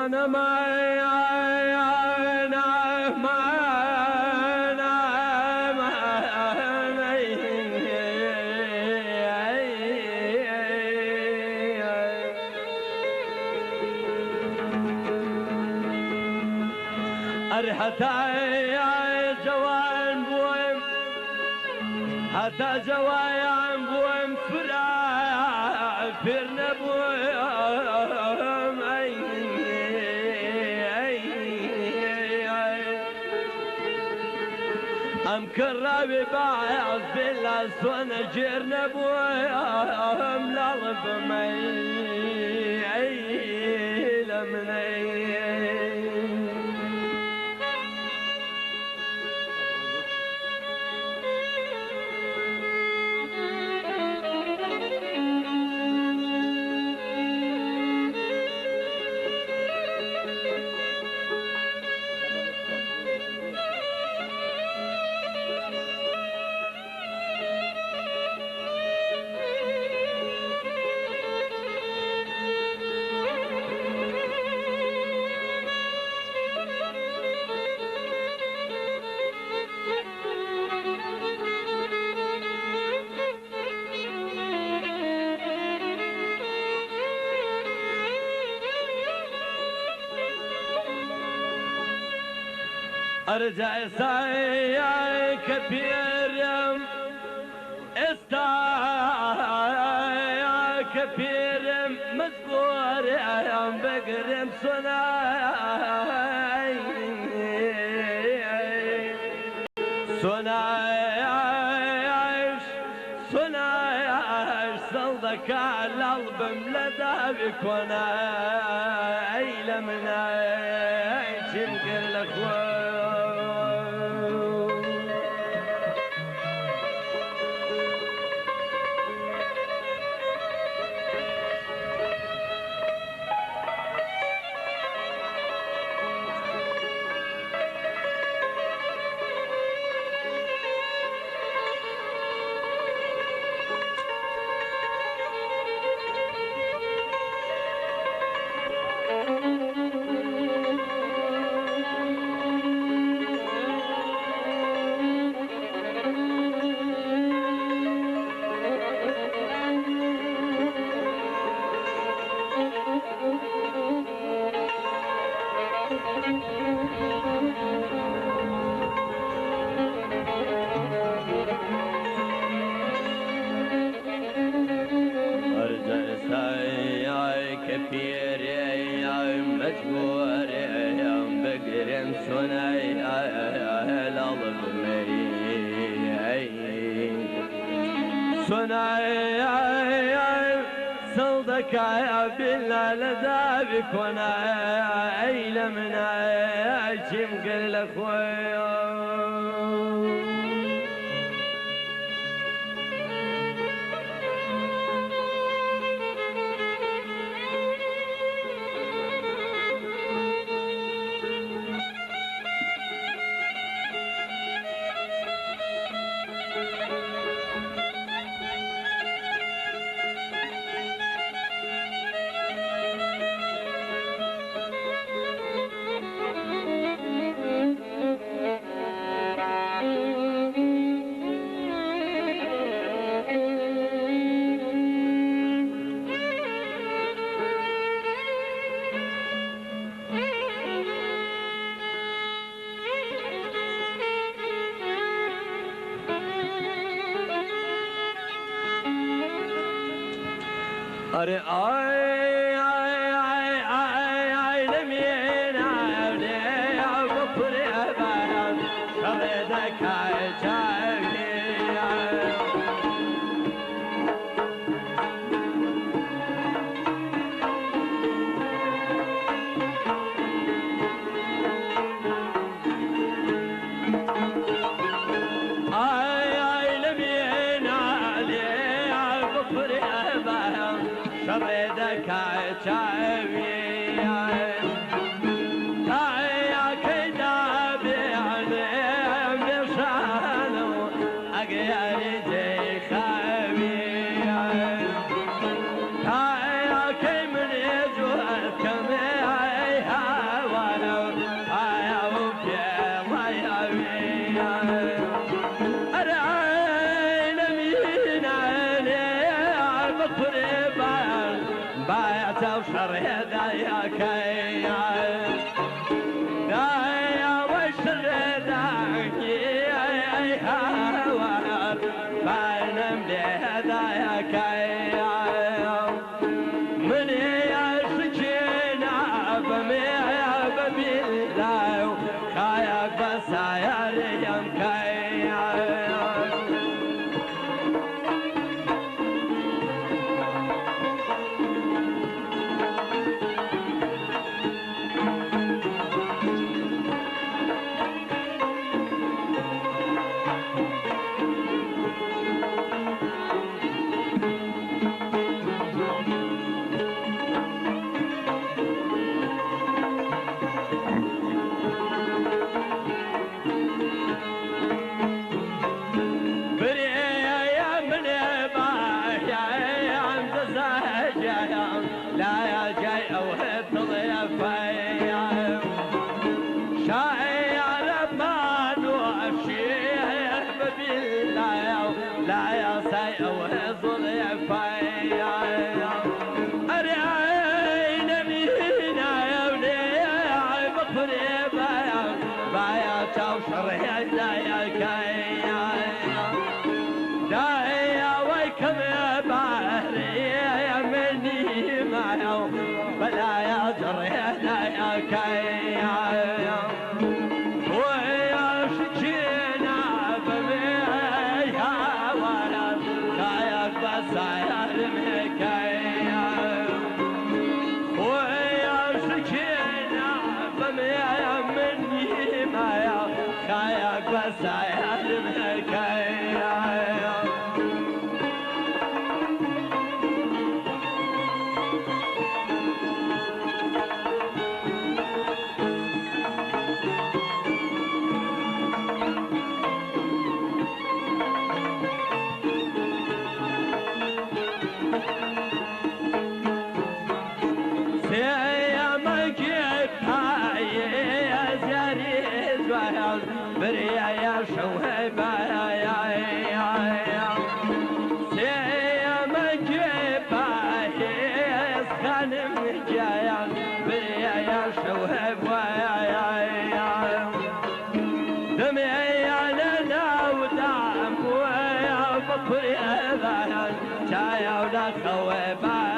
وانا حتى جوان بويم حتى جوان بويم فر نبويم ام كرابي باعز بالله صونا جير نبويم لالب لمني ارجع ساي كبير استا كبير مذكور بقرم صناي صلدك على القلب ملدا بكونا لمنا تنكر الاخوان صلدك يا بالله لذا بكونا لمنا تنكر الاخوان अरे आए आए आए आए आए लमीन आए बपुरे बाराम सबे देखाए चाहिए सबेदक चाहिए आया कैदा बेआने बेशानो अगर जे खावी आया के मने जो कमे आया بخوري بايت وشر يا كي يا وشر داكي هوار بينم لهذا يا كي من يشجينا بمي ببيلاو كاياك بس يا ريم كي لا يا جاي اوهد ضيفي شاعر ما نوشيه ببيلا لا يا ساي اوهد ضيفي ارينا مينا يا ولي بخري بايا توشر يا كاي دايا ويكم بحري بلا يا جرينا يا كي ويا شجينا بميها ولا كايك بس يا المكي ويا شجينا بميها مني ما كايك بس يا المكي بريا يا شوهبا يا سيما جيبا يسخن مجايا بريا يا شوهبا يا دمي يا لنا ودعم ويا بطري أبايا شايا ولا خوبا